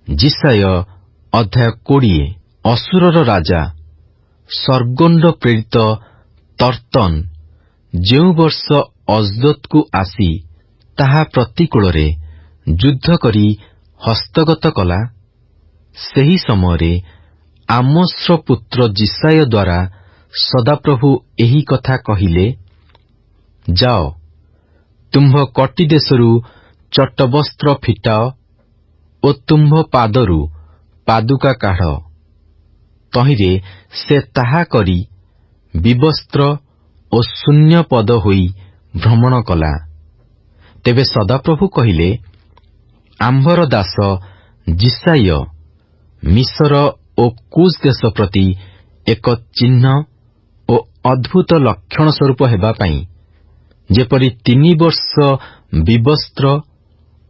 ଜିସାୟ ଅଧ୍ୟାୟ 20। ଅସୁରର ରାଜା ସର୍ଗୋଣ୍ଡ ପ୍ରେରିତ ତର୍ତ୍ତନ ଯେଉଁ ବର୍ଷ ଅଜଦୋଦକୁ ଆସି ତାହା ପ୍ରତିକୂଳରେ ଯୁଦ୍ଧ କରି ହସ୍ତଗତ କଲା, ସେହି ସମୟରେ ଆମୋସ୍ର ପୁତ୍ର ଜିସାୟ ଦ୍ୱାରା ସଦାପ୍ରଭୁ ଏହି କଥା କହିଲେ, ଯାଅ, ତୁମ୍ଭ କଟି ଦେଶରୁ ଚଟବସ୍ତ୍ର ଫିଟାଅ ଓ ତୁମ୍ଭ ପାଦରୁ ପାଦୁକା କାଢ଼। ତହିଁରେ ସେ ତାହା କରି ବିବସ୍ତ୍ର ଓ ଶୂନ୍ୟପଦ ହୋଇ ଭ୍ରମଣ କଲା। ତେବେ ସଦାପ୍ରଭୁ କହିଲେ, ଆମ୍ଭର ଦାସ ଜିସାୟ ମିଶର ଓ କୁଶ ଦେଶ ପ୍ରତି ଏକ ଚିହ୍ନ ଓ ଅଦ୍ଭୁତ ଲକ୍ଷଣ ସ୍ୱରୂପ ହେବା ପାଇଁ, ଯେପରି 3 ବର୍ଷ ବିବସ୍ତ୍ର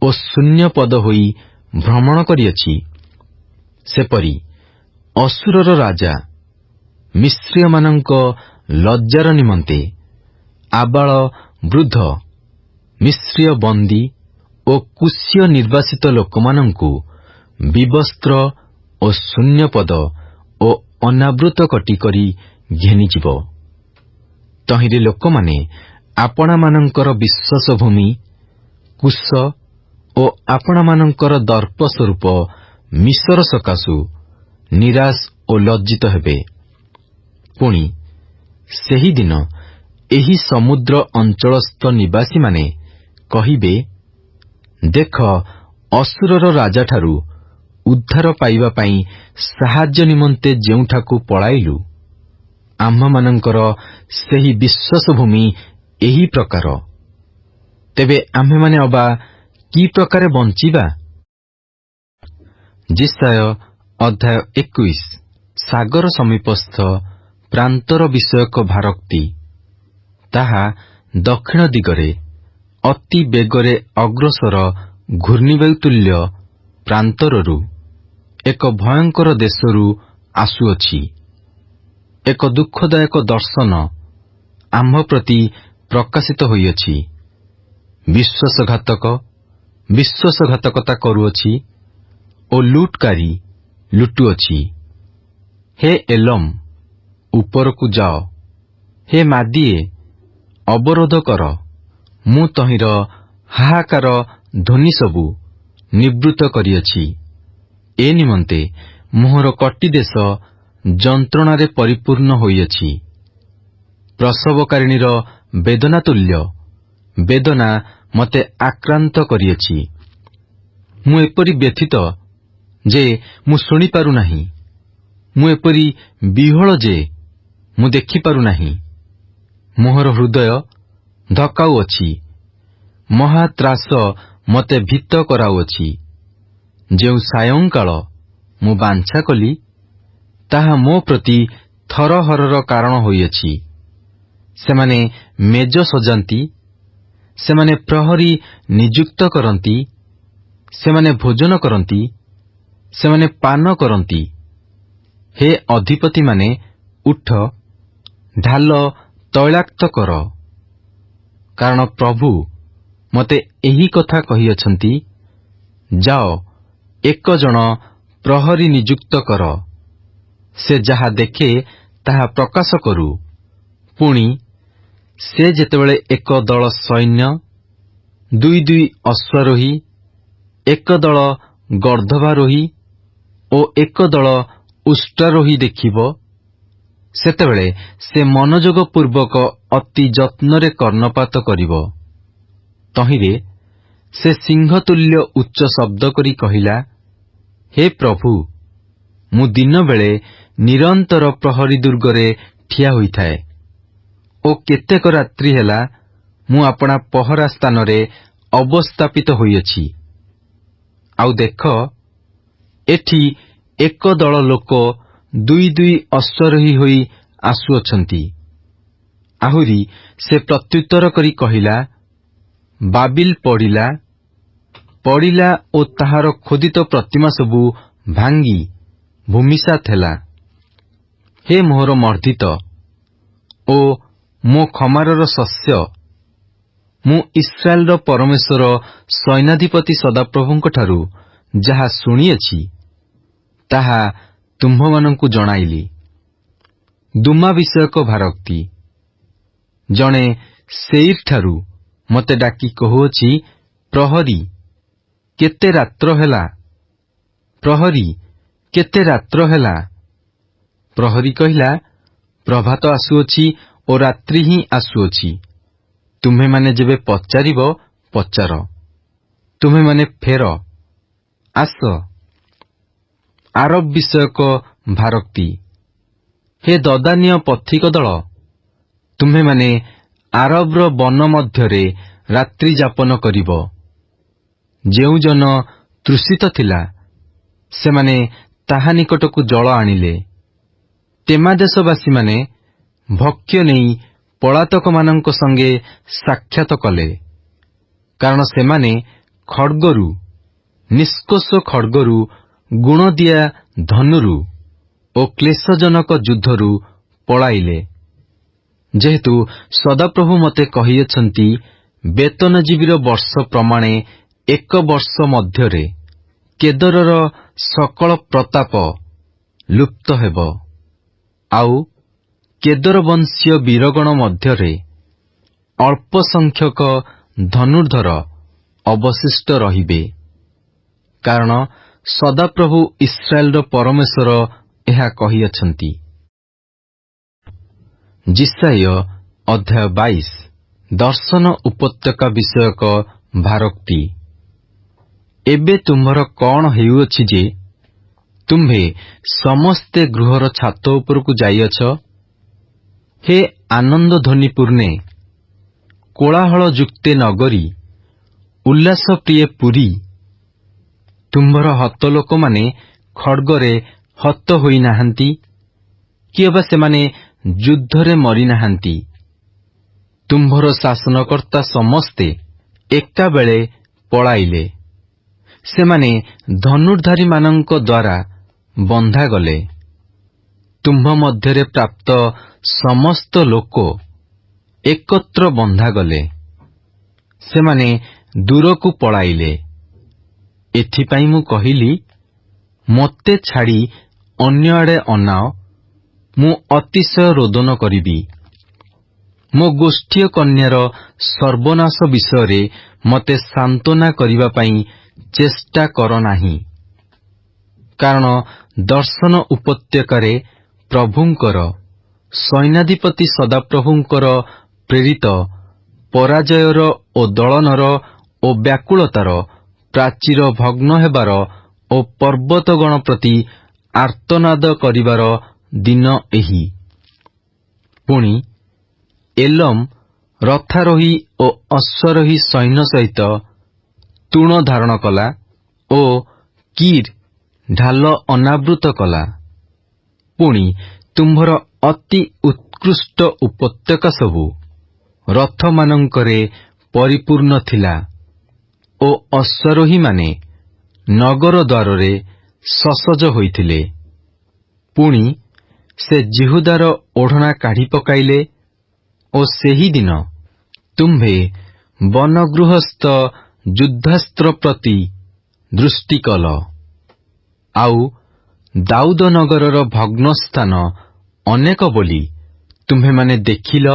ଓ ଶୂନ୍ୟପଦ ହୋଇ ଭ୍ରମଣ କରିଅଛି, ସେପରି ଅସୁରର ରାଜା ମିଶ୍ରୀୟମାନଙ୍କ ଲଜ୍ଜାର ନିମନ୍ତେ ଆବାଳ ବୃଦ୍ଧ ମିଶ୍ରୀୟ ବନ୍ଦୀ ଓ କୁଶୀୟ ନିର୍ବାସିତ ଲୋକମାନଙ୍କୁ ବିବସ୍ତ୍ର ଓ ଶୂନ୍ୟପଦ ଓ ଅନାବୃତ କଟି କରି ଘେନିଯିବ। ତହିଁରେ ଲୋକମାନେ ଆପଣାମାନଙ୍କର ବିଶ୍ୱାସ ଭୂମି କୁଶ ଓ ଆପଣାମାନଙ୍କର ଦର୍ପ ସ୍ୱରୂପ ମିଶର ସକାଶୁ ନିରାଶ ଓ ଲଜ୍ଜିତ ହେବେ। ପୁଣି ସେହିଦିନ ଏହି ସମୁଦ୍ର ଅଞ୍ଚଳସ୍ଥ ନିବାସୀମାନେ କହିବେ, ଦେଖ, ଅସୁରର ରାଜାଠାରୁ ଉଦ୍ଧାର ପାଇବା ପାଇଁ ସାହାଯ୍ୟ ନିମନ୍ତେ ଯେଉଁଠାକୁ ପଳାଇଲୁ, ଆମ୍ଭମାନଙ୍କର ସେହି ବିଶ୍ୱାସ ଭୂମି ଏହି ପ୍ରକାର। ତେବେ ଆମ୍ଭେମାନେ ଅବା କି ପ୍ରକାରେ ବଞ୍ଚିବା? ଜିସାୟ ଅଧ୍ୟାୟ 21। ସାଗର ସମୀପସ୍ଥ ପ୍ରାନ୍ତର ବିଷୟକ ଭାରୋକ୍ତି। ତାହା ଦକ୍ଷିଣ ଦିଗରେ ଅତି ବେଗରେ ଅଗ୍ରସର ଘୂର୍ଣ୍ଣିବାୟୁ ତୁଲ୍ୟ ପ୍ରାନ୍ତରରୁ ଏକ ଭୟଙ୍କର ଦେଶରୁ ଆସୁଅଛି। ଏକ ଦୁଃଖଦାୟକ ଦର୍ଶନ ଆମ୍ଭ ପ୍ରତି ପ୍ରକାଶିତ ହୋଇଅଛି। ବିଶ୍ୱାସଘାତକତା କରୁଅଛି ଓ ଲୁଟକାରୀ ଲୁଟୁଅଛି। ହେ ଏଲମ୍, ଉପରକୁ ଯାଅ। ହେ ମାଦିଏ, ଅବରୋଧ କର। ମୁଁ ତହିଁର ହାହାକାର ଧ୍ୱନି ସବୁ ନିବୃତ୍ତ କରିଅଛି। ଏ ନିମନ୍ତେ ମୋହର କଟି ଦେଶ ଯନ୍ତ୍ରଣାରେ ପରିପୂର୍ଣ୍ଣ ହୋଇଅଛି। ପ୍ରସବକାରିଣୀର ବେଦନା ତୁଲ୍ୟ ବେଦନା ମୋତେ ଆକ୍ରାନ୍ତ କରିଅଛି। ମୁଁ ଏପରି ବ୍ୟଥିତ ଯେ ମୁଁ ଶୁଣିପାରୁନାହିଁ। ମୁଁ ଏପରି ବିହ୍ୱଳ ଯେ ମୁଁ ଦେଖିପାରୁନାହିଁ। ମୋହର ହୃଦୟ ଧକାଉଅଛି। ମହାତ୍ରାସ ମୋତେ ଭୀତ କରାଉଅଛି। ଯେଉଁ ସାୟଂକାଳ ମୁଁ ବାଞ୍ଛା କଲି, ତାହା ମୋ ପ୍ରତି ଥରହରର କାରଣ ହୋଇଅଛି। ସେମାନେ ମେଜ ସଜାନ୍ତି, ସେମାନେ ପ୍ରହରୀ ନିଯୁକ୍ତ କରନ୍ତି, ସେମାନେ ଭୋଜନ କରନ୍ତି, ସେମାନେ ପାନ କରନ୍ତି। ହେ ଅଧିପତିମାନେ, ଉଠ, ଢାଲ ତୈଳାକ୍ତ କର। କାରଣ ପ୍ରଭୁ ମୋତେ ଏହି କଥା କହିଅଛନ୍ତି, ଯାଅ, 1 ଜଣ ପ୍ରହରୀ ନିଯୁକ୍ତ କର। ସେ ଯାହା ଦେଖେ ତାହା ପ୍ରକାଶ କରୁ। ପୁଣି ସେ ଯେତେବେଳେ 1 ଦଳ ସୈନ୍ୟ, 2 ଅଶ୍ୱାରୋହୀ, 1 ଦଳ ଗର୍ଦ୍ଦଭାରୋହୀ ଓ 1 ଦଳ ଉଷ୍ଟ୍ରାରୋହୀ ଦେଖିବ, ସେତେବେଳେ ସେ ମନୋଯୋଗ ପୂର୍ବକ ଅତି ଯତ୍ନରେ କର୍ଣ୍ଣପାତ କରିବ। ତହିଁରେ ସେ ସିଂହତୁଲ୍ୟ ଉଚ୍ଚ ଶବ୍ଦ କରି କହିଲା, ହେ ପ୍ରଭୁ, ମୁଁ ଦିନବେଳେ ନିରନ୍ତର ପ୍ରହରୀ ଦୁର୍ଗରେ ଠିଆ ହୋଇଥାଏ ଓ କେତେକ ରାତ୍ରି ହେଲା ମୁଁ ଆପଣା ପହରା ସ୍ଥାନରେ ଅବସ୍ଥାପିତ ହୋଇଅଛି। ଆଉ ଦେଖ, ଏଠି 1 ଦଳ ଲୋକ 2 ଅଶ୍ୱାରୋହୀ ହୋଇ ଆସୁଅଛନ୍ତି। ଆହୁରି ସେ ପ୍ରତ୍ୟୁତ୍ତର କରି କହିଲା, ବାବିଲ ପଡ଼ିଲା ଓ ତାହାର ଖୋଦିତ ପ୍ରତିମା ସବୁ ଭାଙ୍ଗି ଭୂମିସାତ୍ ହେଲା। ହେ ମୋହର ମର୍ଦ୍ଦିତ ଓ ମୋ ଖମାରର ଶସ୍ୟ, ମୁଁ ଇସ୍ରାଏଲର ପରମେଶ୍ୱର ସୈନ୍ୟାଧିପତି ସଦାପ୍ରଭୁଙ୍କଠାରୁ ଯାହା ଶୁଣିଅଛି ତାହା ତୁମ୍ଭମାନଙ୍କୁ ଜଣାଇଲି। ଦୁମା ବିଷୟକ ଭାରକ୍ତି। ଜଣେ ସେଇଠାରୁ ମୋତେ ଡାକି କହୁଅଛି, ପ୍ରହରୀ କେତେ ରାତ୍ର ହେଲା, ପ୍ରହରୀ କେତେ ରାତ୍ର ହେଲା। ପ୍ରହରୀ କହିଲା, ପ୍ରଭାତ ଆସୁଅଛି ଓ ରାତ୍ରି ହିଁ ଆସୁଅଛି। ତୁମ୍ଭେମାନେ ଯେବେ ପଚାରିବ, ପଚାର। ତୁମ୍ଭେମାନେ ଫେର, ଆସ। ଆରବ ବିଷୟକ ଭାରକ୍ତି। ହେ ଦଦାନୀୟ ପଥିକ ଦଳ, ତୁମ୍ଭେମାନେ ଆରବର ବନ ମଧ୍ୟରେ ରାତ୍ରି ଯାପନ କରିବ। ଯେଉଁ ଜନ ତୃଷିତ ଥିଲା, ସେମାନେ ତାହା ନିକଟକୁ ଜଳ ଆଣିଲେ। ତେମା ଦେଶବାସୀମାନେ ଭକ୍ଷ୍ୟ ନେଇ ପଳାତକମାନଙ୍କ ସଙ୍ଗେ ସାକ୍ଷାତ କଲେ, କାରଣ ସେମାନେ ଖଡ୍ଗରୁ, ନିଷ୍କୋଷ ଖଡ୍ଗରୁ, ଗୁଣଦିଆ ଧନୁରୁ ଓ କ୍ଲେଶଜନକ ଯୁଦ୍ଧରୁ ପଳାଇଲେ। ଯେହେତୁ ସଦାପ୍ରଭୁ ମୋତେ କହିଅଛନ୍ତି, ବେତନଜୀବୀର ବର୍ଷ ପ୍ରମାଣେ 1 ବର୍ଷ ମଧ୍ୟରେ କେଦରର ସକଳ ପ୍ରତାପ ଲୁପ୍ତ ହେବ, ଆଉ କେଦରବଂଶୀୟ ବୀରଗଣ ମଧ୍ୟରେ ଅଳ୍ପ ସଂଖ୍ୟକ ଧନୁର୍ଦ୍ଧର ଅବଶିଷ୍ଟ ରହିବେ। କାରଣ ସଦାପ୍ରଭୁ ଇସ୍ରାଏଲର ପରମେଶ୍ୱର ଏହା କହିଅଛନ୍ତି। ଯିଶାୟ ଅଧ୍ୟାୟ 22। ଦର୍ଶନ ଉପତ୍ୟକା ବିଷୟକ ଭାରକ୍ତି। ଏବେ ତୁମ୍ଭର କଣ ହେଉଅଛି ଯେ, ତୁମ୍ଭେ ସମସ୍ତେ ଗୃହର ଛାତ ଉପରକୁ ଯାଇଅଛ? ହେ ଆନନ୍ଦ ଧ୍ୱନି ପୂର୍ଣ୍ଣେ, କୋଳାହଳ ଯୁକ୍ତେ ନଗରୀ, ଉଲ୍ଲାସ ପ୍ରିୟ ପୁରୀ, ତୁମ୍ଭର ହତ ଲୋକମାନେ ଖଡ୍ଗରେ ହତ ହୋଇନାହାନ୍ତି, କି ଅବା ସେମାନେ ଯୁଦ୍ଧରେ ମରିନାହାନ୍ତି। ତୁମ୍ଭର ଶାସନକର୍ତ୍ତା ସମସ୍ତେ ଏକାବେଳେ ପଳାଇଲେ। ସେମାନେ ଧନୁର୍ଦ୍ଧାରୀମାନଙ୍କ ଦ୍ୱାରା ବନ୍ଧାଗଲେ। ତୁମ୍ଭ ମଧ୍ୟରେ ପ୍ରାପ୍ତ ସମସ୍ତ ଲୋକ ଏକତ୍ର ବନ୍ଧାଗଲେ। ସେମାନେ ଦୂରକୁ ପଳାଇଲେ। ଏଥିପାଇଁ ମୁଁ କହିଲି, ମୋତେ ଛାଡ଼ି ଅନ୍ୟ ଆଡ଼େ ଅନାଅ, ମୁଁ ଅତିଶୟ ରୋଦନ କରିବି। ମୋ ଗୋଷ୍ଠୀୟ କନ୍ୟାର ସର୍ବନାଶ ବିଷୟରେ ମୋତେ ସାନ୍ତ୍ୱନା କରିବା ପାଇଁ ଚେଷ୍ଟା କର ନାହିଁ। କାରଣ ଦର୍ଶନ ଉପତ୍ୟକାରେ ପ୍ରଭୁଙ୍କର, ସୈନ୍ୟାଧିପତି ସଦାପ୍ରଭୁଙ୍କର ପ୍ରେରିତ ପରାଜୟର ଓ ଦଳନର ଓ ବ୍ୟାକୁଳତାର, ପ୍ରାଚୀର ଭଗ୍ନ ହେବାର ଓ ପର୍ବତଗଣ ପ୍ରତି ଆର୍ତ୍ତନାଦ କରିବାର ଦିନ ଏହି। ପୁଣି ଏଲମ୍ ରଥାରୋହୀ ଓ ଅଶ୍ୱାରୋହୀ ସୈନ୍ୟ ସହିତ ତୃଣ ଧାରଣ କଲା ଓ କିର୍ ଢାଲ ଅନାବୃତ କଲା। ପୁଣି ତୁମ୍ଭର ଅତି ଉତ୍କୃଷ୍ଟ ଉପତ୍ୟକା ସବୁ ରଥମାନଙ୍କରେ ପରିପୂର୍ଣ୍ଣ ଥିଲା ଓ ଅଶ୍ୱାରୋହୀମାନେ ନଗର ଦ୍ୱାରରେ ସସଜ ହୋଇଥିଲେ। ପୁଣି ସେ ଜିହୁଦାର ଓଢ଼ଣା କାଢ଼ି ପକାଇଲେ ଓ ସେହିଦିନ ତୁମ୍ଭେ ବନଗୃହସ୍ଥ ଯୁଦ୍ଧାସ୍ତ୍ର ପ୍ରତି ଦୃଷ୍ଟି କଲ। ଆଉ ଦାଉଦ ନଗରର ଭଗ୍ନସ୍ଥାନ ଅନେକ ବୋଲି ତୁମ୍ଭେମାନେ ଦେଖିଲ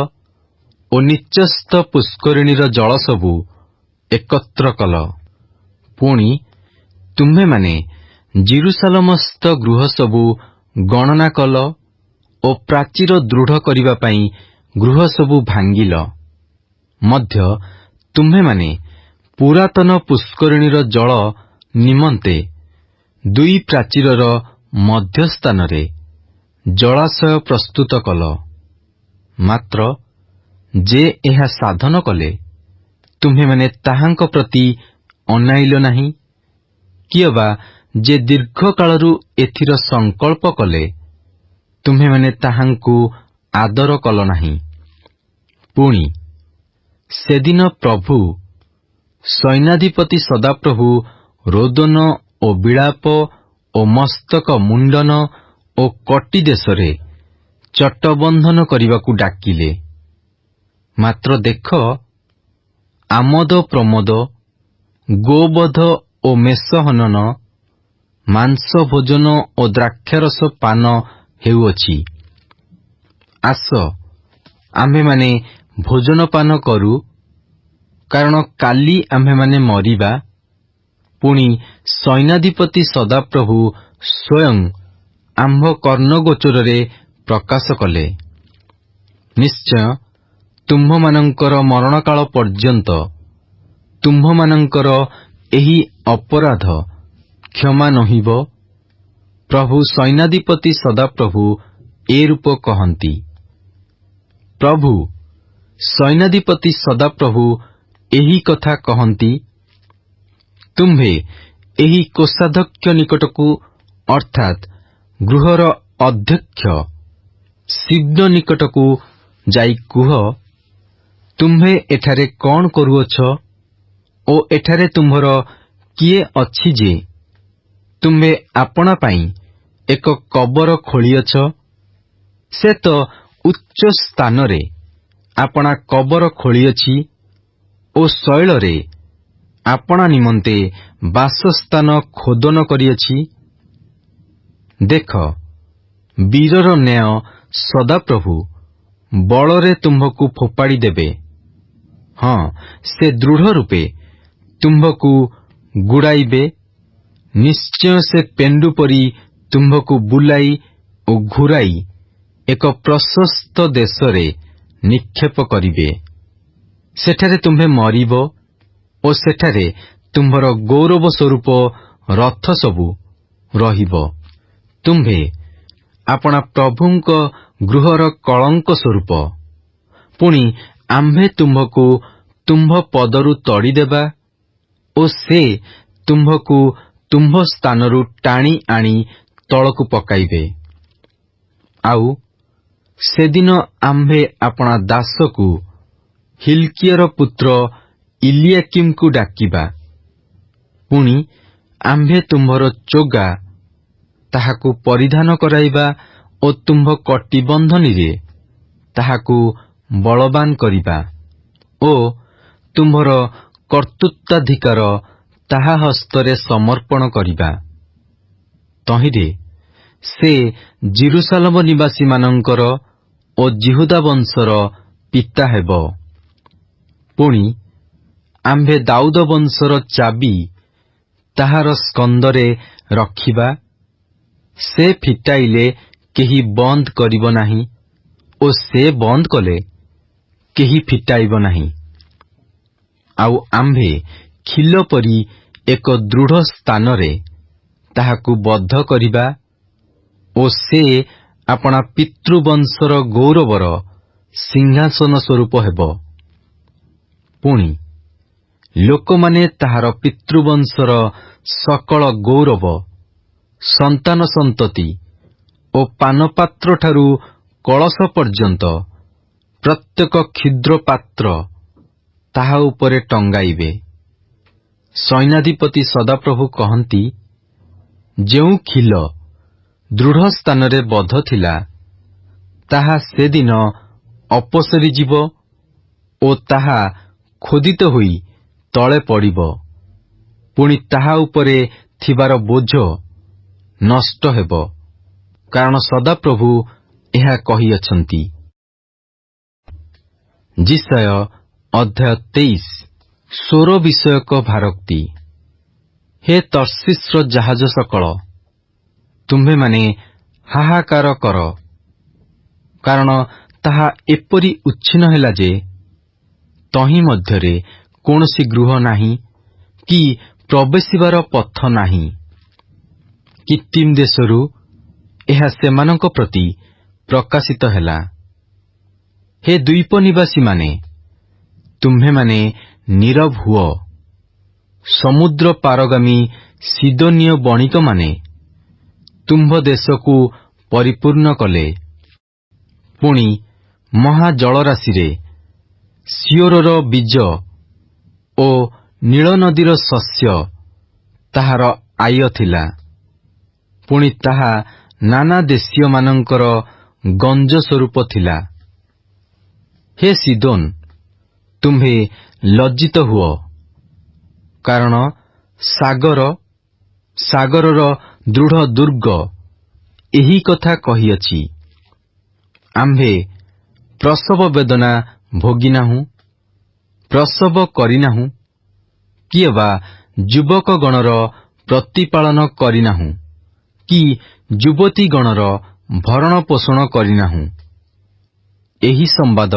ଓ ନିଚସ୍ତ ପୁଷ୍କରିଣୀର ଜଳ ସବୁ ଏକତ୍ର କଲ। ପୁଣି ତୁମ୍ଭେମାନେ ଜିରୁସାଲମସ୍ଥ ଗୃହ ସବୁ ଗଣନା କଲ ଓ ପ୍ରାଚୀର ଦୃଢ଼ କରିବା ପାଇଁ ଗୃହ ସବୁ ଭାଙ୍ଗିଲ। ମଧ୍ୟ ତୁମ୍ଭେମାନେ ପୁରାତନ ପୁଷ୍କରିଣୀର ଜଳ ନିମନ୍ତେ 2 ପ୍ରାଚୀରର ମଧ୍ୟସ୍ଥାନରେ ଜଳାଶୟ ପ୍ରସ୍ତୁତ କଲ। ମାତ୍ର ଯେ ଏହା ସାଧନ କଲେ, ତୁମ୍ଭେମାନେ ତାହାଙ୍କ ପ୍ରତି ଅନାଇଲ ନାହିଁ, କି ଅବା ଯେ ଦୀର୍ଘକାଳରୁ ଏଥିର ସଂକଳ୍ପ କଲେ, ତୁମ୍ଭେମାନେ ତାହାଙ୍କୁ ଆଦର କଲ ନାହିଁ। ପୁଣି ସେଦିନ ପ୍ରଭୁ, ସୈନ୍ୟାଧିପତି ସଦାପ୍ରଭୁ ରୋଦନ ଓ ବିଳାପ ଓ ମସ୍ତକ ମୁଣ୍ଡନ ଓ କଟି ଦେଶରେ ଚଟବନ୍ଧନ କରିବାକୁ ଡାକିଲେ। ମାତ୍ର ଦେଖ, ଆମୋଦ ପ୍ରମୋଦ, ଗୋବଧ ଓ ମେଷହନନ ମାଂସ ଭୋଜନ ଓ ଦ୍ରାକ୍ଷାରସ ପାନ ହେଉଅଛି। ଆସ ଆମ୍ଭେମାନେ ଭୋଜନ ପାନ କରୁ, କାରଣ କାଲି ଆମ୍ଭେମାନେ ମରିବା। ପୁଣି ସୈନ୍ୟାଧିପତି ସଦାପ୍ରଭୁ ସ୍ୱୟଂ ଆମ୍ଭ କର୍ଣ୍ଣଗୋଚରରେ ପ୍ରକାଶ କଲେ, ନିଶ୍ଚୟ ତୁମ୍ଭମାନଙ୍କର ମରଣକାଳ ପର୍ଯ୍ୟନ୍ତ ତୁମ୍ଭମାନଙ୍କର ଏହି ଅପରାଧ କ୍ଷମା ନୋହିବ। ପ୍ରଭୁ ସୈନ୍ୟାଧିପତି ସଦାପ୍ରଭୁ ଏ ରୂପ କହନ୍ତି। ପ୍ରଭୁ ସୈନ୍ୟାଧିପତି ସଦାପ୍ରଭୁ ଏହି କଥା କହନ୍ତି, ତୁମ୍ଭେ ଏହି କୋଷାଧ୍ୟକ୍ଷ ନିକଟକୁ ଅର୍ଥାତ୍ ଗୃହର ଅଧ୍ୟକ୍ଷ ଶିବ୍ନ ନିକଟକୁ ଯାଇ କୁହ, ତୁମ୍ଭେ ଏଠାରେ କ'ଣ କରୁଅଛ ଓ ଏଠାରେ ତୁମ୍ଭର କିଏ ଅଛି ଯେ ତୁମ୍ଭେ ଆପଣା ପାଇଁ ଏକ କବର ଖୋଳିଅଛ? ସେ ତ ଉଚ୍ଚ ସ୍ଥାନରେ ଆପଣା କବର ଖୋଳିଅଛି ଓ ଶୈଳରେ ଆପଣା ନିମନ୍ତେ ବାସସ୍ଥାନ ଖୋଦନ କରିଅଛି। ଦେଖ, ବୀରର ନ୍ୟାୟ ସଦାପ୍ରଭୁ ବଳରେ ତୁମ୍ଭକୁ ଫୋପାଡ଼ି ଦେବେ। ହଁ, ସେ ଦୃଢ଼ ରୂପେ ତୁମ୍ଭକୁ ଗୁଡ଼ାଇବେ। ନିଶ୍ଚୟ ସେ ପେଣ୍ଡୁ ପରି ତୁମ୍ଭକୁ ବୁଲାଇ ଓ ଘୂରାଇ ଏକ ପ୍ରଶସ୍ତ ଦେଶରେ ନିକ୍ଷେପ କରିବେ। ସେଠାରେ ତୁମ୍ଭେ ମରିବ ଓ ସେଠାରେ ତୁମ୍ଭର ଗୌରବ ସ୍ୱରୂପ ରଥ ସବୁ ରହିବ। ତୁମ୍ଭେ ଆପଣା ପ୍ରଭୁଙ୍କ ଗୃହର କଳଙ୍କ ସ୍ୱରୂପ। ପୁଣି ଆମ୍ଭେ ତୁମ୍ଭକୁ ତୁମ୍ଭ ପଦରୁ ତଡ଼ିଦେବା ଓ ସେ ତୁମ୍ଭକୁ ତୁମ୍ଭ ସ୍ଥାନରୁ ଟାଣି ଆଣି ତଳକୁ ପକାଇବେ। ଆଉ ସେଦିନ ଆମ୍ଭେ ଆପଣା ଦାସକୁ ହିଲ୍କିୟର ପୁତ୍ର ଇଲିଆକିମକୁ ଡାକିବା। ପୁଣି ଆମ୍ଭେ ତୁମ୍ଭର ଚୋଗା ତାହାକୁ ପରିଧାନ କରାଇବା ଓ ତୁମ୍ଭ କଟିବନ୍ଧନୀରେ ତାହାକୁ ବଳବାନ କରିବା ଓ ତୁମ୍ଭର କର୍ତ୍ତୃତ୍ୱାଧିକାର ତାହା ହସ୍ତରେ ସମର୍ପଣ କରିବା। ତହିଁରେ ସେ ଜେରୁସାଲେମ ନିବାସୀମାନଙ୍କର ଓ ଯିହୁଦା ବଂଶର ପିତା ହେବ। ପୁଣି ଆମ୍ଭେ ଦାଉଦ ବଂଶର ଚାବି ତାହାର ସ୍କନ୍ଧରେ ରଖିବା। ସେ ଫିଟାଇଲେ କେହି ବନ୍ଦ କରିବ ନାହିଁ ଓ ସେ ବନ୍ଦ କଲେ କେହି ଫିଟାଇବ ନାହିଁ। ଆଉ ଆମ୍ଭେ ଖିଲ ପରି ଏକ ଦୃଢ଼ ସ୍ଥାନରେ ତାହାକୁ ବଦ୍ଧ କରିବା ଓ ସେ ଆପଣା ପିତୃବଂଶର ଗୌରବର ସିଂହାସନ ସ୍ୱରୂପ ହେବ। ପୁଣି ଲୋକମାନେ ତାହାର ପିତୃବଂଶର ସକଳ ଗୌରବ, ସନ୍ତାନ ସନ୍ତତି ଓ ପାନପାତ୍ରଠାରୁ କଳସ ପର୍ଯ୍ୟନ୍ତ ପ୍ରତ୍ୟେକ କ୍ଷୁଦ୍ର ପାତ୍ର ତାହା ଉପରେ ଟଙ୍ଗାଇବେ। ସୈନ୍ୟାଧିପତି ସଦାପ୍ରଭୁ କହନ୍ତି, ଯେଉଁ ଖିଲ ଦୃଢ଼ ସ୍ଥାନରେ ବଦ୍ଧ ଥିଲା, ତାହା ସେଦିନ ଅପସରି ଯିବ ଓ ତାହା ଖୋଦିତ ହୋଇ ତଳେ ପଡ଼ିବ। ପୁଣି ତାହା ଉପରେ ଥିବାର ବୋଝ ନଷ୍ଟ ହେବ, କାରଣ ସଦାପ୍ରଭୁ ଏହା କହିଅଛନ୍ତି। ଯିଶାୟ ଅଧ୍ୟାୟ 23। ସ୍ୱର ବିଷୟକ ଭାରୋକ୍ତି। ହେ ତର୍ଷିସ୍ର ଜାହାଜ ସକଳ, ତୁମ୍ଭେମାନେ ହାହାକାର କର, କାରଣ ତାହା ଏପରି ଉଚ୍ଛିନ୍ନ ହେଲା ଯେ ତହିଁ ମଧ୍ୟରେ କୌଣସି ଗୃହ ନାହିଁ କି ପ୍ରବେଶିବାର ପଥ ନାହିଁ। କିତ୍ତିମ୍ ଦେଶରୁ ଏହା ସେମାନଙ୍କ ପ୍ରତି ପ୍ରକାଶିତ ହେଲା। ହେ ଦ୍ୱୀପ ନିବାସୀମାନେ, ତୁମ୍ଭେମାନେ ନୀରବ ହୁଅ। ସମୁଦ୍ର ପାରଗାମୀ ସିଦୋନୀୟ ବଣିକମାନେ ତୁମ୍ଭ ଦେଶକୁ ପରିପୂର୍ଣ୍ଣ କଲେ। ପୁଣି ମହାଜଳରାଶିରେ ସିଓରର ବୀଜ ଓ ନୀଳନଦୀର ଶସ୍ୟ ତାହାର ଆୟ ଥିଲା। ପୁଣି ତାହା ନାନା ଦେଶୀୟମାନଙ୍କର ଗଞ୍ଜ ସ୍ୱରୂପ ଥିଲା। ହେ ସିଦୋନ, ତୁମ୍ଭେ ଲଜ୍ଜିତ ହୁଅ, କାରଣ ସାଗରର ଦୃଢ଼ ଦୁର୍ଗ ଏହି କଥା କହିଅଛି, ଆମ୍ଭେ ପ୍ରସବ ବେଦନା ଭୋଗିନାହୁଁ, ପ୍ରସବ କରିନାହୁଁ, କିଏ ବା ଯୁବକଗଣର ପ୍ରତିପାଳନ କରିନାହୁଁ, କି ଯୁବତୀଗଣର ଭରଣ ପୋଷଣ କରିନାହୁଁ। ଏହି ସମ୍ବାଦ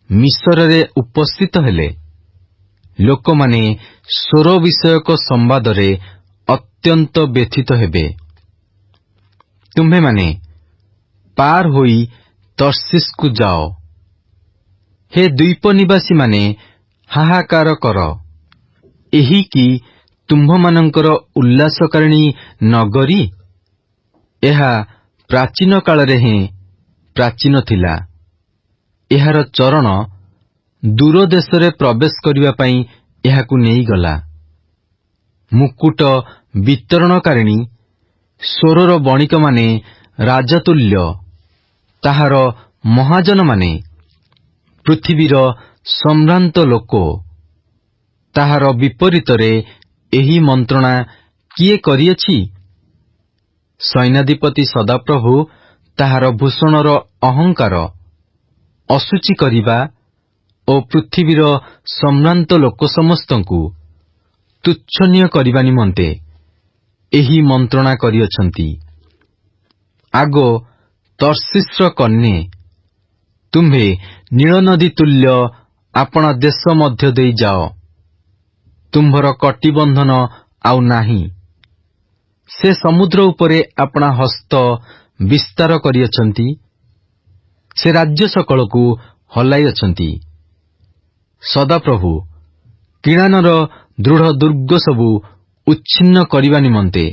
ମିଶରରେ ଉପସ୍ଥିତ ହେଲେ ଲୋକମାନେ ସ୍ୱର ବିଷୟକ ସମ୍ବାଦରେ ଅତ୍ୟନ୍ତ ବ୍ୟଥିତ ହେବେ। ତୁମ୍ଭେମାନେ ପାର ହୋଇ ତର୍ଷିସକୁ ଯାଅ। ହେ ଦ୍ୱୀପ ନିବାସୀମାନେ ହାହାକାର କର। ଏହି କି ତୁମ୍ଭମାନଙ୍କର ଉଲ୍ଲାସକାରିଣୀ ନଗରୀ? ଏହା ପ୍ରାଚୀନ କାଳରେ ହିଁ ପ୍ରାଚୀନ ଥିଲା। ଏହାର ଚରଣ ଦୂର ଦେଶରେ ପ୍ରବେଶ କରିବା ପାଇଁ ଏହାକୁ ନେଇଗଲା। ମୁକୁଟ ବିତରଣକାରିଣୀ ସ୍ୱରର ବଣିକମାନେ ରାଜତୁଲ୍ୟ, ତାହାର ମହାଜନମାନେ ପୃଥିବୀର ସମ୍ଭ୍ରାନ୍ତ ଲୋକ। ତାହାର ବିପରୀତରେ ଏହି ମନ୍ତ୍ରଣା କିଏ କରିଅଛି? ସୈନ୍ୟାଧିପତି ସଦାପ୍ରଭୁ ତାହାର ଭୂଷଣର ଅହଙ୍କାର ଅଶୁଚି କରିବା ଓ ପୃଥିବୀର ସମ୍ଭ୍ରାନ୍ତ ଲୋକ ସମସ୍ତଙ୍କୁ ତୁଚ୍ଛନୀୟ କରିବା ନିମନ୍ତେ ଏହି ମନ୍ତ୍ରଣା କରିଅଛନ୍ତି। ଆଗ ତର୍ଷିସର କନ୍ୟା, ତୁମ୍ଭେ ନୀଳନଦୀ ତୁଲ୍ୟ ଆପଣା ଦେଶ ମଧ୍ୟ ଦେଇ ଯାଅ। ତୁମ୍ଭର କଟିବନ୍ଧନ ଆଉ ନାହିଁ। ସେ ସମୁଦ୍ର ଉପରେ ଆପଣା ହସ୍ତ ବିସ୍ତାର କରିଅଛନ୍ତି। ସେ ରାଜ୍ୟ ସକଳକୁ ହଲାଇଅଛନ୍ତି। ସଦାପ୍ରଭୁ କିଣାନର ଦୃଢ଼ ଦୁର୍ଗ ସବୁ ଉଚ୍ଛିନ୍ନ କରିବା ନିମନ୍ତେ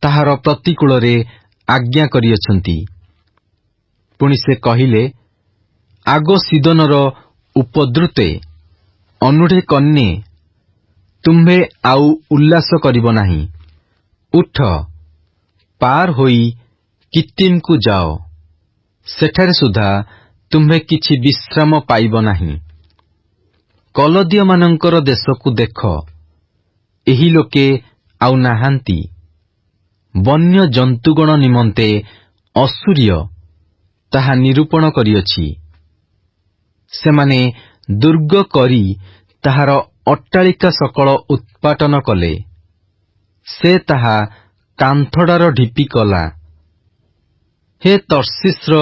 ତାହାର ପ୍ରତିକୂଳରେ ଆଜ୍ଞା କରିଅଛନ୍ତି। ପୁଣି ସେ କହିଲେ, ଆଗ ସିଦୋନର ଉପଦ୍ରୁତେ, ଅନୁଢ଼େ କନ୍ୟା, ତୁମ୍ଭେ ଆଉ ଉଲ୍ଲାସ କରିବ ନାହିଁ। ଉଠ, ପାର ହୋଇ କିତ୍ତିମକୁ ଯାଅ। ସେଠାରେ ସୁଦ୍ଧା ତୁମ୍ଭେ କିଛି ବିଶ୍ରାମ ପାଇବ ନାହିଁ। କଲଦୀୟମାନଙ୍କର ଦେଶକୁ ଦେଖ, ଏହି ଲୋକେ ଆଉ ନାହାନ୍ତି। ବନ୍ୟ ଜନ୍ତୁଗଣ ନିମନ୍ତେ ଅସୁରୀୟ ତାହା ନିରୂପଣ କରିଅଛି। ସେମାନେ ଦୁର୍ଗ କରି ତାହାର ଅଟ୍ଟାଳିକା ସକଳ ଉତ୍ପାଟନ କଲେ। ସେ ତାହା କାନ୍ଥଡ଼ାର ଢିପି କଲା। ହେ ତର୍ଷିସର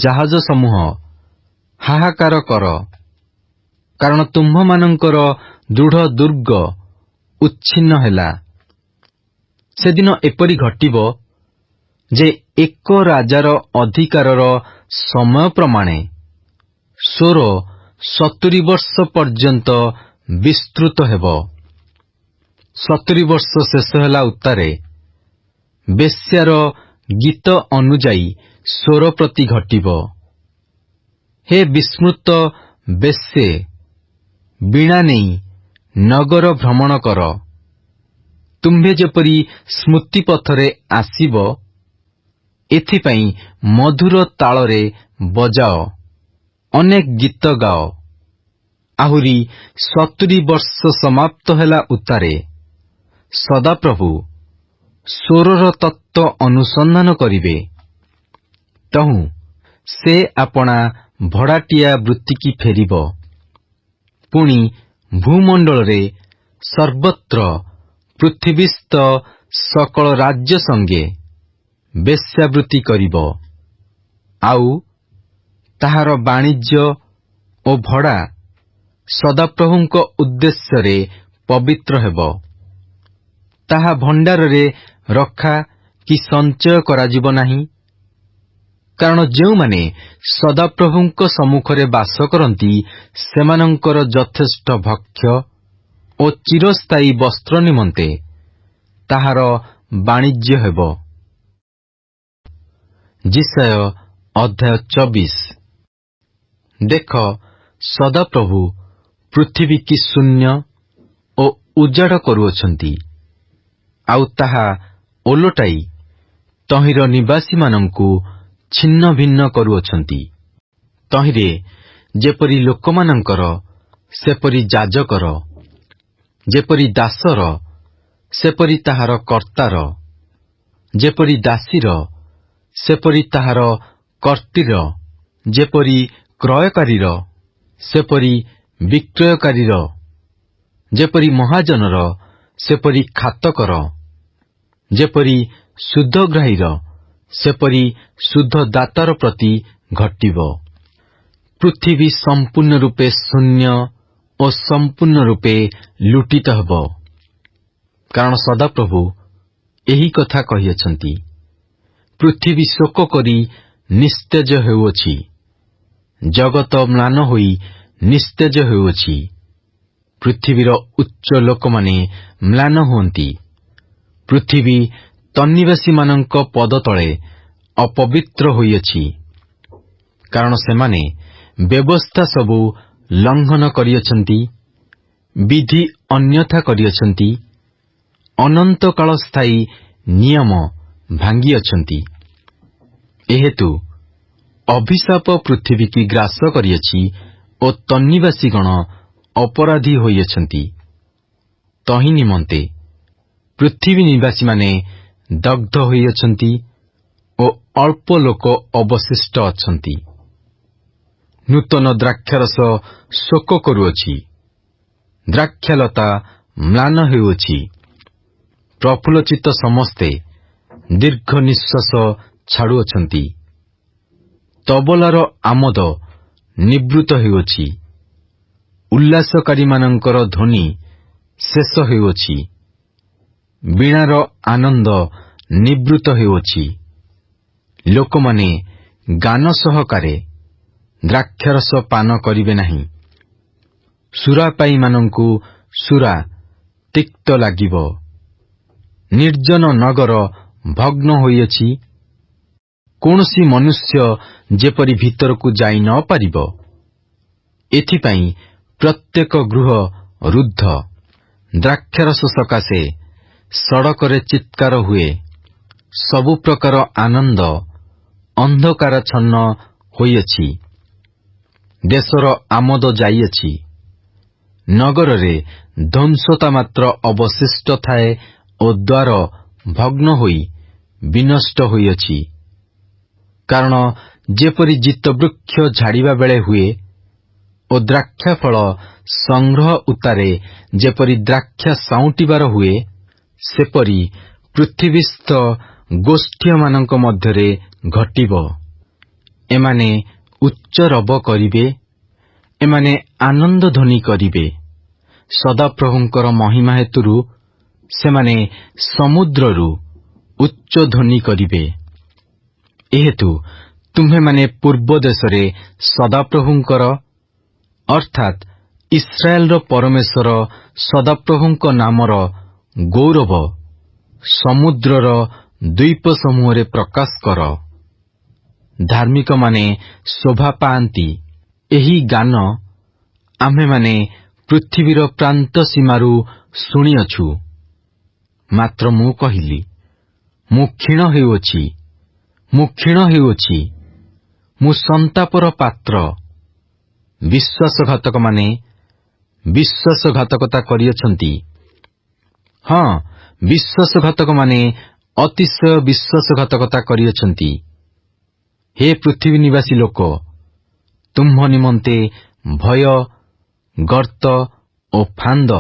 ଜାହାଜ ସମୂହ, ହାହାକାର କର, କାରଣ ତୁମ୍ଭମାନଙ୍କର ଦୃଢ଼ ଦୁର୍ଗ ଉଚ୍ଛିନ୍ନ ହେଲା। ସେଦିନ ଏପରି ଘଟିବ ଯେ ଏକ ରାଜାର ଅଧିକାରର ସମୟ ପ୍ରମାଣେ ସ୍ୱର 70 ବର୍ଷ ପର୍ଯ୍ୟନ୍ତ ବିସ୍ତୃତ ହେବ। 70 ବର୍ଷ ଶେଷ ହେଲା ଉତ୍ତାରେ ବେଶ୍ୟାର ଗୀତ ଅନୁଯାୟୀ ସ୍ୱର ପ୍ରତି ଘଟିବ। ହେ ବିସ୍ମୃତ ବେଶ୍ୟେ, ବୀଣା ନେଇ ନଗର ଭ୍ରମଣ କର। ତୁମ୍ଭେ ଯେପରି ସ୍ମୃତି ପଥରେ ଆସିବ, ଏଥିପାଇଁ ମଧୁର ତାଳରେ ବଜାଅ, ଅନେକ ଗୀତ ଗାଅ। ଆହୁରି 70 ବର୍ଷ ସମାପ୍ତ ହେଲା ଉତ୍ତାରେ ସଦାପ୍ରଭୁ ସ୍ୱରର ତତ୍ତ୍ୱ ଅନୁସନ୍ଧାନ କରିବେ। ତହୁଁ ସେ ଆପଣା ଭଡ଼ାଟିଆ ବୃତ୍ତିକି ଫେରିବ। ପୁଣି ଭୂମଣ୍ଡଳରେ ସର୍ବତ୍ର ପୃଥିବୀସ୍ଥ ସକଳ ରାଜ୍ୟ ସଙ୍ଗେ ବେଶ୍ୟାବୃତ୍ତି କରିବ। ଆଉ ତାହାର ବାଣିଜ୍ୟ ଓ ଭଡ଼ା ସଦାପ୍ରଭୁଙ୍କ ଉଦ୍ଦେଶ୍ୟରେ ପବିତ୍ର ହେବ। ତାହା ଭଣ୍ଡାରରେ ରଖା କି ସଞ୍ଚୟ କରାଯିବ ନାହିଁ, କାରଣ ଯେଉଁମାନେ ସଦାପ୍ରଭୁଙ୍କ ସମ୍ମୁଖରେ ବାସ କରନ୍ତି ସେମାନଙ୍କର ଯଥେଷ୍ଟ ଭକ୍ଷ୍ୟ ଓ ଚିରସ୍ଥାୟୀ ବସ୍ତ୍ର ନିମନ୍ତେ ତାହାର ବାଣିଜ୍ୟ ହେବ। ଯିଶାୟ ଅଧ୍ୟାୟ 24। ଦେଖ, ସଦାପ୍ରଭୁ ପୃଥିବୀ କି ଶୂନ୍ୟ ଓ ଉଜାଡ଼ କରୁଅଛନ୍ତି, ଆଉ ତାହା ଓଲଟାଇ ତହିଁର ନିବାସୀମାନଙ୍କୁ ଛିନ୍ନ ଭିନ୍ନ କରୁଅଛନ୍ତି। ତହିଁରେ ଯେପରି ଲୋକମାନଙ୍କର ସେପରି ଯାଜକର, ଯେପରି ଦାସର ସେପରି ତାହାର କର୍ତ୍ତାର, ଯେପରି ଦାସୀର ସେପରି ତାହାର କର୍ତ୍ତୀର, ଯେପରି କ୍ରୟକାରୀର ସେପରି ବିକ୍ରୟକାରୀର, ଯେପରି ମହାଜନର ସେପରି ଖାତକର, ଯେପରି ସୁଧଗ୍ରାହୀର ସେପରି ସୁଧଦାତାର ପ୍ରତି ଘଟିବ। ପୃଥିବୀ ସମ୍ପୂର୍ଣ୍ଣ ରୂପେ ଶୂନ୍ୟ ଓ ସମ୍ପୂର୍ଣ୍ଣ ରୂପେ ଲୁଟିତ ହେବ, କାରଣ ସଦାପ୍ରଭୁ ଏହି କଥା କହିଅଛନ୍ତି। ପୃଥିବୀ ଶୋକ କରି ନିସ୍ତେଜ ହେଉଅଛି, ଜଗତ ମ୍ଳାନ ହୋଇ ନିସ୍ତେଜ ହେଉଅଛି। ପୃଥିବୀର ଉଚ୍ଚ ଲୋକମାନେ ମ୍ଳାନ ହୁଅନ୍ତି। ପୃଥିବୀ ତନ୍ନିବାସୀମାନଙ୍କ ପଦ ତଳେ ଅପବିତ୍ର ହୋଇଅଛି, କାରଣ ସେମାନେ ବ୍ୟବସ୍ଥା ସବୁ ଲଙ୍ଘନ କରିଅଛନ୍ତି, ବିଧି ଅନ୍ୟଥା କରିଅଛନ୍ତି, ଅନନ୍ତକାଳ ସ୍ଥାୟୀ ନିୟମ ଭାଙ୍ଗିଅଛନ୍ତି। ଏହେତୁ ଅଭିଶାପ ପୃଥିବୀକି ଗ୍ରାସ କରିଅଛି ଓ ତନ୍ନିବାସୀଗଣ ଅପରାଧୀ ହୋଇଅଛନ୍ତି। ତହିଁ ନିମନ୍ତେ ପୃଥିବୀ ନିବାସୀମାନେ ଦଗ୍ଧ ହୋଇଅଛନ୍ତି ଓ ଅଳ୍ପ ଲୋକ ଅବଶିଷ୍ଟ ଅଛନ୍ତି। ନୂତନ ଦ୍ରାକ୍ଷାରସ ଶୋକ କରୁଅଛି, ଦ୍ରାକ୍ଷାଲତା ମ୍ଳାନ ହେଉଅଛି। ପ୍ରଫୁଲ୍ଲଚିତ୍ତ ସମସ୍ତେ ଦୀର୍ଘ ନିଶ୍ୱାସ ଛାଡୁଅଛନ୍ତି। ତବଲାର ଆମୋଦ ନିବୃତ୍ତ ହେଉଅଛି, ଉଲ୍ଲାସକାରୀମାନଙ୍କର ଧ୍ୱନି ଶେଷ ହେଉଅଛି। ବୀଣାର ଆନନ୍ଦ ନିବୃତ୍ତ ହେଉଅଛି। ଲୋକମାନେ ଗାନ ସହକାରେ ଦ୍ରାକ୍ଷାରସ ପାନ କରିବେ ନାହିଁ। ସୁରାପାଇମାନଙ୍କୁ ସୁରା ତିକ୍ତ ଲାଗିବ। ନିର୍ଜନ ନଗର ଭଗ୍ନ ହୋଇଅଛି, କୌଣସି ମନୁଷ୍ୟ ଯେପରି ଭିତରକୁ ଯାଇ ନ ପାରିବ। ଏଥିପାଇଁ ପ୍ରତ୍ୟେକ ଗୃହ ରୁଦ୍ଧ। ଦ୍ରାକ୍ଷାରସ ସକାଶେ ସଡ଼କରେ ଚିତ୍କାର ହୁଏ। ସବୁ ପ୍ରକାର ଆନନ୍ଦ ଅନ୍ଧକାରାଚ୍ଛନ୍ନ ହୋଇଅଛି। ଦେଶର ଆମୋଦ ଯାଇଅଛି। ନଗରରେ ଧ୍ୱଂସତା ମାତ୍ର ଅବଶିଷ୍ଟ ଥାଏ ଓ ଦ୍ୱାର ଭଗ୍ନ ହୋଇ ବିନଷ୍ଟ ହୋଇଅଛି। କାରଣ ଯେପରି ଜିତବୃକ୍ଷ ଝାଡ଼ିବା ବେଳେ ହୁଏ ଓ ଦ୍ରାକ୍ଷାଫଳ ସଂଗ୍ରହ ଉତ୍ତାରେ ଯେପରି ଦ୍ରାକ୍ଷା ସାଉଁଟିବାର ହୁଏ, ସେପରି ପୃଥିବୀସ୍ଥ ଗୋଷ୍ଠୀୟମାନଙ୍କ ମଧ୍ୟରେ ଘଟିବ। ଏମାନେ ଉଚ୍ଚ ରବ କରିବେ, ଏମାନେ ଆନନ୍ଦ ଧ୍ୱନି କରିବେ। ସଦାପ୍ରଭୁଙ୍କର ମହିମା ହେତୁରୁ ସେମାନେ ସମୁଦ୍ରରୁ ଉଚ୍ଚ ଧ୍ୱନି କରିବେ। ଏହେତୁ ତୁମ୍ଭେମାନେ ପୂର୍ବ ଦେଶରେ ସଦାପ୍ରଭୁଙ୍କର ଅର୍ଥାତ୍ ଇସ୍ରାଏଲର ପରମେଶ୍ୱର ସଦାପ୍ରଭୁଙ୍କ ନାମର ଗୌରବ ସମୁଦ୍ରର ଦ୍ୱୀପ ସମୂହରେ ପ୍ରକାଶ କର। ଧାର୍ମିକମାନେ ଶୋଭା ପାଆନ୍ତି। ଏହି ଗାନ ଆମ୍ଭେମାନେ ପୃଥିବୀର ପ୍ରାନ୍ତ ସୀମାରୁ ଶୁଣିଅଛୁ। ମାତ୍ର ମୁଁ କହିଲି, ମୁଁ କ୍ଷୀଣ ହେଉଅଛି, ମୁଁ କ୍ଷୀଣ ହେଉଅଛି, ମୁଁ ସନ୍ତାପର ପାତ୍ର। ବିଶ୍ୱାସଘାତକମାନେ ବିଶ୍ୱାସଘାତକତା କରିଅଛନ୍ତି। ହଁ, ବିଶ୍ୱାସଘାତକମାନେ ଅତିଶୟ ବିଶ୍ୱାସଘାତକତା କରିଅଛନ୍ତି। ହେ ପୃଥିବୀ ନିବାସୀ ଲୋକ, ତୁମ୍ଭ ନିମନ୍ତେ ଭୟ, ଗର୍ତ୍ତ ଓ ଫାନ୍sh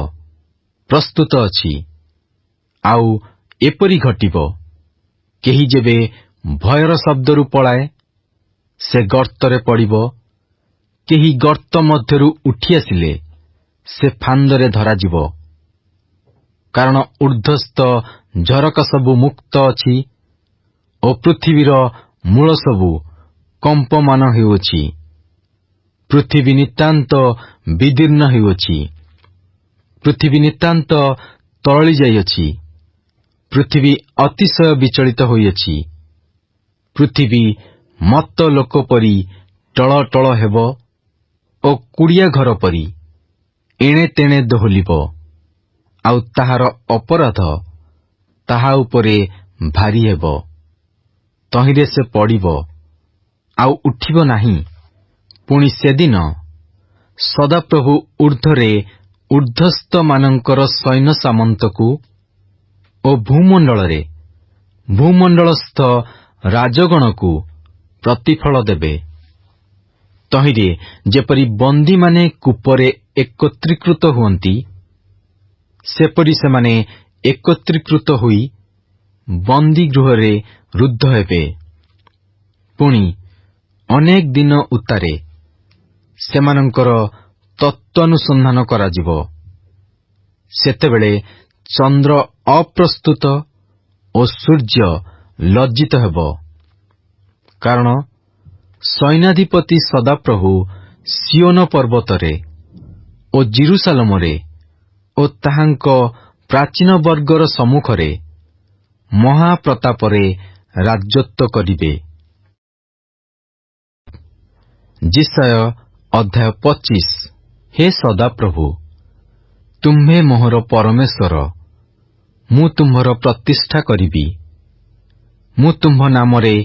ପ୍ରସ୍ତୁତ ଅଛି। ଆଉ ଏପରି ଘଟିବ, କେହି ଯେବେ ଭୟର ଶବ୍ଦରୁ ପଳାଏ, ସେ ଗର୍ତ୍ତରେ ପଡ଼ିବ। କେହି ଗର୍ତ୍ତ ମଧ୍ୟରୁ ଉଠି ଆସିଲେ, ସେ ଫାନ୍ଦରେ ଧରାଯିବ। କାରଣ ଊର୍ଦ୍ଧ୍ୱସ୍ଥ ଝରକା ସବୁ ମୁକ୍ତ ଅଛି ଓ ପୃଥିବୀର ମୂଳ ସବୁ କମ୍ପମାନ ହେଉଅଛି। ପୃଥିବୀ ନିତାନ୍ତ ବିଦୀର୍ଣ୍ଣ ହେଉଅଛି। ପୃଥିବୀ ନିତାନ୍ତ ତରଳି ଯାଇଅଛି। ପୃଥିବୀ ଅତିଶୟ ବିଚଳିତ ହୋଇଅଛି। ପୃଥିବୀ ମତ୍ତ ଲୋକ ପରି ଟଳ ଟଳ ହେବ ଓ କୁଡ଼ିଆ ଘର ପରି ଏଣେ ତେଣେ ଦୋହଲିବ। ଆଉ ତାହାର ଅପରାଧ ତାହା ଉପରେ ଭାରି ହେବ। ତହିଁରେ ସେ ପଡ଼ିବ, ଆଉ ଉଠିବ ନାହିଁ। ପୁଣି ସେଦିନ ସଦାପ୍ରଭୁ ଊର୍ଦ୍ଧ୍ୱରେ ଊର୍ଦ୍ଧ୍ୱସ୍ଥମାନଙ୍କର ସୈନ୍ୟ ସାମନ୍ତକୁ ଓ ଭୂମଣ୍ଡଳରେ ଭୂମଣ୍ଡଳସ୍ଥ ରାଜଗଣକୁ ପ୍ରତିଫଳ ଦେବେ। ତହିଁରେ ଯେପରି ବନ୍ଦୀମାନେ କୂପରେ ଏକତ୍ରୀକୃତ ହୁଅନ୍ତି, ସେପରି ସେମାନେ ଏକତ୍ରୀକୃତ ହୋଇ ବନ୍ଦୀଗୃହରେ ରୁଦ୍ଧ ହେବେ। ପୁଣି ଅନେକ ଦିନ ଉତ୍ତାରେ ସେମାନଙ୍କର ତତ୍ତ୍ୱାନୁସନ୍ଧାନ କରାଯିବ। ସେତେବେଳେ ଚନ୍ଦ୍ର ଅପ୍ରସ୍ତୁତ ଓ ସୂର୍ଯ୍ୟ ଲଜ୍ଜିତ ହେବ, କାରଣ ସୈନ୍ୟାଧିପତି ସଦାପ୍ରଭୁ ସିଓନ ପର୍ବତରେ ଓ ଜିରୁସାଲମରେ ଓ ତାହାଙ୍କ ପ୍ରାଚୀନ ବର୍ଗର ସମ୍ମୁଖରେ ମହାପ୍ରତାପରେ ରାଜତ୍ୱ କରିବେ। ଯିଶାୟ ଅଧ୍ୟାୟ 25। ହେ ସଦାପ୍ରଭୁ, ତୁମ୍ଭେ ମୋହର ପରମେଶ୍ୱର, ମୁଁ ତୁମ୍ଭର ପ୍ରତିଷ୍ଠା କରିବି। ମୁଁ ତୁମ୍ଭ ନାମରେ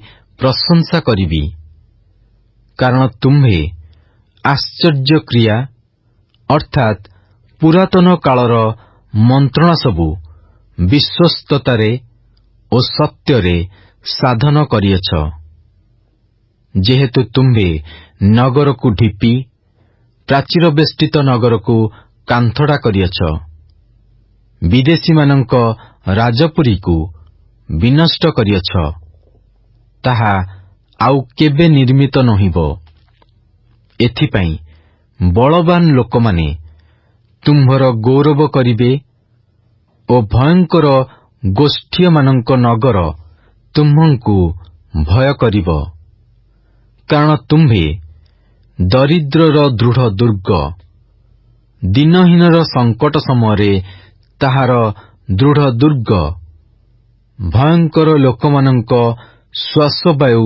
ପ୍ରଶଂସା କରିବି, କାରଣ ତୁମ୍ଭେ ଆଶ୍ଚର୍ଯ୍ୟ କ୍ରିୟା ଅର୍ଥାତ୍ ପୁରାତନ କାଳର ମନ୍ତ୍ରଣା ସବୁ ବିଶ୍ୱସ୍ତତାରେ ଓ ସତ୍ୟରେ ସାଧନ କରିଅଛ। ଯେହେତୁ ତୁମ୍ଭେ ନଗରକୁ ଢିପି ପ୍ରାଚୀର ବେଷ୍ଟିତ ନଗରକୁ କାନ୍ଥଡ଼ା କରିଅଛ, ବିଦେଶୀମାନଙ୍କ ରାଜପୁରୀକୁ ବିନଷ୍ଟ କରିଅଛ, ତାହା ଆଉ କେବେ ନିର୍ମିତ ନୋହିବ। ଏଥିପାଇଁ ବଳବାନ ଲୋକମାନେ ତୁମ୍ଭର ଗୌରବ କରିବେ ଓ ଭୟଙ୍କର ଗୋଷ୍ଠୀୟମାନଙ୍କ ନଗର ତୁମ୍ଭଙ୍କୁ ଭୟ କରିବ। କାରଣ ତୁମ୍ଭେ ଦରିଦ୍ରର ଦୃଢ଼ ଦୁର୍ଗ, ଦିନହୀନର ସଙ୍କଟ ସମୟରେ ତାହାର ଦୃଢ଼ ଦୁର୍ଗ, ଭୟଙ୍କର ଲୋକମାନଙ୍କ ଶ୍ୱାସବାୟୁ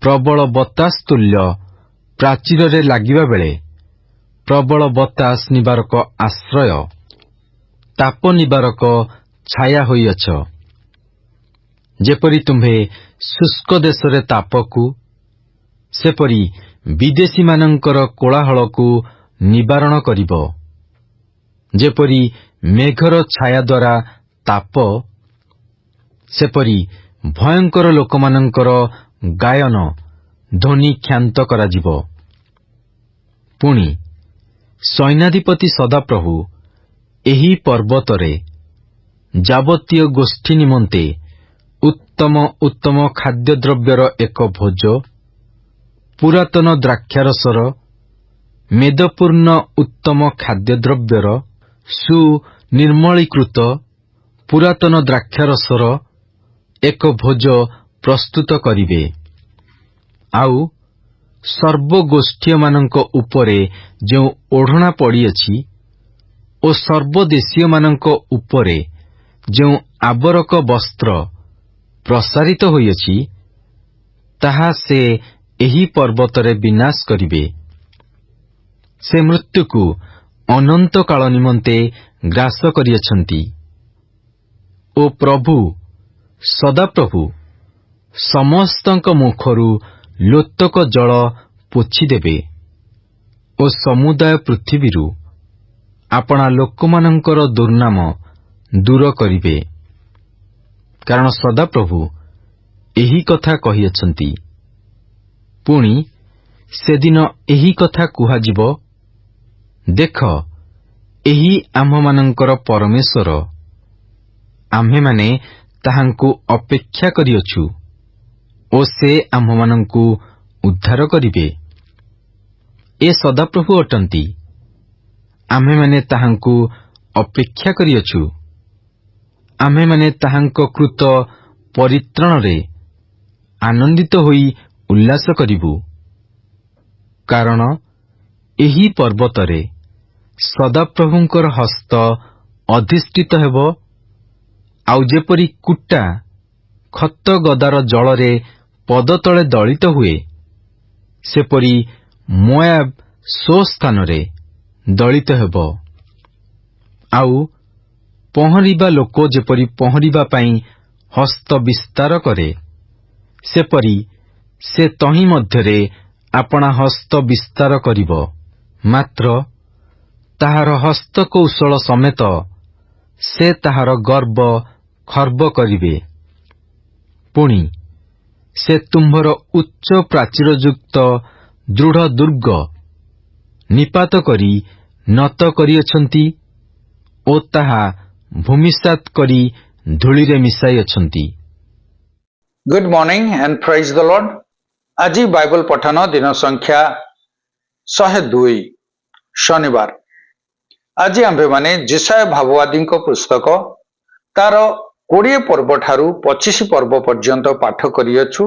ପ୍ରବଳ ବତାସ ତୁଲ୍ୟ ପ୍ରାଚୀରରେ ଲାଗିବା ବେଳେ ପ୍ରବଳ ବତାସ ନିବାରକ ଆଶ୍ରୟ, ତାପ ନିବାରକ ଛାୟା ହୋଇଅଛ। ଯେପରି ତୁମ୍ଭେ ଶୁଷ୍କ ଦେଶରେ ତାପକୁ, ସେପରି ବିଦେଶୀମାନଙ୍କର କୋଳାହଳକୁ ନିବାରଣ କରିବ। ଯେପରି ମେଘର ଛାୟା ଦ୍ୱାରା ତାପ, ସେପରି ଭୟଙ୍କର ଲୋକମାନଙ୍କର ଗାୟନ ଧ୍ୱନି କ୍ଷାନ୍ତ କରାଯିବ। ପୁଣି ସୈନ୍ୟାଧିପତି ସଦାପ୍ରଭୁ ଏହି ପର୍ବତରେ ଯାବତୀୟ ଗୋଷ୍ଠୀ ନିମନ୍ତେ ଉତ୍ତମ ଉତ୍ତମ ଖାଦ୍ୟଦ୍ରବ୍ୟର ଏକ ଭୋଜ, ପୁରାତନ ଦ୍ରାକ୍ଷାରସର, ମେଦପୂର୍ଣ୍ଣ ଉତ୍ତମ ଖାଦ୍ୟଦ୍ରବ୍ୟର, ସୁନିର୍ମଳୀକୃତ ପୁରାତନ ଦ୍ରାକ୍ଷାରସର ଏକ ଭୋଜ ପ୍ରସ୍ତୁତ କରିବେ। ଆଉ ସର୍ବଗୋଷ୍ଠୀୟମାନଙ୍କ ଉପରେ ଯେଉଁ ଓଢ଼ଣା ପଡ଼ିଅଛି ଓ ସର୍ବଦେଶୀୟମାନଙ୍କ ଉପରେ ଯେଉଁ ଆବରକ ବସ୍ତ୍ର ପ୍ରସାରିତ ହୋଇଅଛି, ତାହା ସେ ଏହି ପର୍ବତରେ ବିନାଶ କରିବେ। ସେ ମୃତ୍ୟୁକୁ ଅନନ୍ତ କାଳ ନିମନ୍ତେ ଗ୍ରାସ କରିଅଛନ୍ତି। ଓ ପ୍ରଭୁ ସଦାପ୍ରଭୁ ସମସ୍ତଙ୍କ ମୁଖରୁ ଲୋତକ ଜଳ ପୋଛିଦେବେ ଓ ସମୁଦାୟ ପୃଥିବୀରୁ ଆପଣା ଲୋକମାନଙ୍କର ଦୁର୍ନାମ ଦୂର କରିବେ। କାରଣ ସଦାପ୍ରଭୁ ଏହି କଥା କହିଅଛନ୍ତି। ପୁଣି ସେଦିନ ଏହି କଥା କୁହାଯିବ, ଦେଖ, ଏହି ଆମ୍ଭମାନଙ୍କର ପରମେଶ୍ୱର, ଆମ୍ଭେମାନେ ତାହାଙ୍କୁ ଅପେକ୍ଷା କରିଅଛୁ ଓ ସେ ଆମ୍ଭମାନଙ୍କୁ ଉଦ୍ଧାର କରିବେ। ଏ ସଦାପ୍ରଭୁ ଅଟନ୍ତି, ଆମ୍ଭେମାନେ ତାହାଙ୍କୁ ଅପେକ୍ଷା କରିଅଛୁ। ଆମ୍ଭେମାନେ ତାହାଙ୍କ କୃତ ପରିତ୍ରାଣରେ ଆନନ୍ଦିତ ହୋଇ ଉଲ୍ଲାସ କରିବୁ। କାରଣ ଏହି ପର୍ବତରେ ସଦାପ୍ରଭୁଙ୍କର ହସ୍ତ ଅଧିଷ୍ଠିତ ହେବ, ଆଉ ଯେପରି କୁଟା ଖତ ଗଦାର ଜଳରେ ପଦତଳେ ଦଳିତ ହୁଏ, ସେପରି ମୋଆବ ସ୍ୱସ୍ଥାନରେ ଦଳିତ ହେବ। ଆଉ ପହଁରିବା ଲୋକ ଯେପରି ପହଁରିବା ପାଇଁ ହସ୍ତ ବିସ୍ତାର କରେ, ସେପରି ସେ ତହିଁ ମଧ୍ୟରେ ଆପଣା ହସ୍ତ ବିସ୍ତାର କରିବ। ମାତ୍ର ତାହାର ହସ୍ତକୌଶଳ ସମେତ ସେ ତାହାର ଗର୍ବ ଖର୍ବ କରିବେ। ପୁଣି ସେ ତୁମ୍ଭର ଉଚ୍ଚ ପ୍ରାଚୀରଯୁକ୍ତ ଦୃଢ଼ ଦୁର୍ଗ ନିପାତ କରି ନତ କରିଅଛନ୍ତି ଓ ତାହା ଭୂମିସାତ୍ କରି ଧୂଳିରେ ମିଶାଇଅଛନ୍ତି। Good morning and praise the Lord. ଆଜି ବାଇବଲ ପଠନ ଦିନ ସଂଖ୍ୟା 102 ଶନିବାର। ଆଜି ଆମ୍ଭେମାନେ ଯେଶାୟା ଭାବବାଦୀଙ୍କ ପୁସ୍ତକ ତାର 20 ପର୍ବ ଠାରୁ 25 ପର୍ବ ପର୍ଯ୍ୟନ୍ତ ପାଠ କରିଅଛୁ।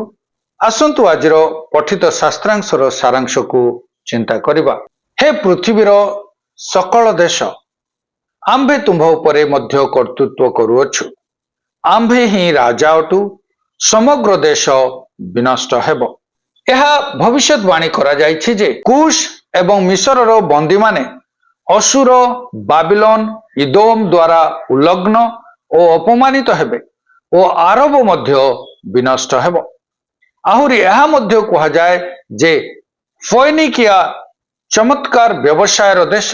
ଆସନ୍ତୁ ଆଜିର ପଠିତ ଶାସ୍ତ୍ରାଂଶର ସାରାଂଶକୁ ଚିନ୍ତା କରିବା। ହେ ପୃଥିବୀର ସକଳ ଦେଶ, ଆମ୍ଭେ ତୁମ୍ଭ ଉପରେ ମଧ୍ୟ କର୍ତ୍ତୃତ୍ୱ କରୁଅଛୁ। ଆମ୍ଭେ ହିଁ ରାଜା ଅଟୁ, ସମଗ୍ର ଦେଶ ବିନଷ୍ଟ ହେବ। ଏହା ଭବିଷ୍ୟତବାଣୀ କରାଯାଇଛି ଯେ କୁଶ ଏବଂ ମିଶରର ବନ୍ଦୀମାନେ ଅସୁର, ବାବିଲୋନ, ଇଦୋମ ଦ୍ୱାରା ଉଲ୍ଲଗ୍ନ ଓ ଅପମାନିତ ହେବେ ଓ ଆରବ ମଧ୍ୟ ବିନଷ୍ଟ ହେବ। ଆହୁରି ଏହା ମଧ୍ୟ କୁହାଯାଏ ଯେ ଫୋଇନିକିଆ ଚମତ୍କାର ବ୍ୟବସାୟର ଦେଶ,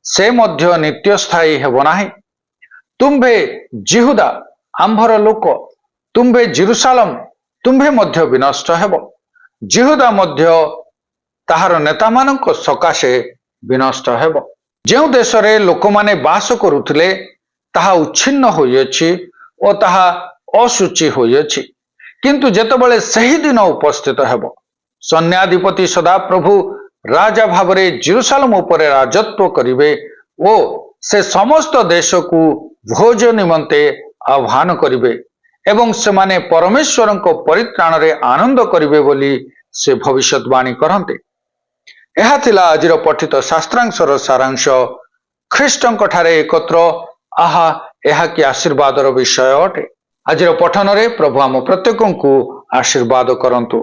ସେ ମଧ୍ୟ ନିତ୍ୟସ୍ଥାୟୀ ହେବ ନାହିଁ। ତୁମ୍ଭେ ଜିହୁଦା, ଆମ୍ଭର ଲୋକ, ତୁମ୍ଭେ ଜେରୁସାଲେମ, ତୁମ୍ଭେ ମଧ୍ୟ ବିନଷ୍ଟ ହେବ। ଜିହୁଦା ମଧ୍ୟ ତାହାର ନେତାମାନଙ୍କ ସକାଶେ ବିନଷ୍ଟ ହେବ। ଯେଉଁ ଦେଶରେ ଲୋକମାନେ ବାସ କରୁଥିଲେ ତାହା ଉଚ୍ଛିନ୍ନ ହୋଇଅଛି ଓ ତାହା ଅଶୁଚି ହୋଇଅଛି। କିନ୍ତୁ ଯେତେବେଳେ ସେହି ଦିନ ଉପସ୍ଥିତ ହେବ, ସୈନ୍ୟାଧିପତି ସଦାପ୍ରଭୁ ରାଜା ଭାବରେ ଜେରୁସାଲେମ ଉପରେ ରାଜତ୍ୱ କରିବେ ଓ ସେ ସମସ୍ତ ଦେଶକୁ ଭୋଜ ନିମନ୍ତେ ଆହ୍ୱାନ କରିବେ ଏବଂ ସେମାନେ ପରମେଶ୍ୱରଙ୍କ ପରିତ୍ରାଣରେ ଆନନ୍ଦ କରିବେ ବୋଲି ସେ ଭବିଷ୍ୟତବାଣୀ କରନ୍ତି। ଏହା ଥିଲା ଆଜିର ପଠିତ ଶାସ୍ତ୍ରାଂଶର ସାରାଂଶ। ଖ୍ରୀଷ୍ଟଙ୍କ ଠାରେ ଏକତ୍ର, ଆହା ଏହା କି ଆଶୀର୍ବାଦର ବିଷୟ ଅଟେ। ଆଜିର ପଠନରେ ପ୍ରଭୁ ଆମ ପ୍ରତ୍ୟେକଙ୍କୁ ଆଶୀର୍ବାଦ କରନ୍ତୁ।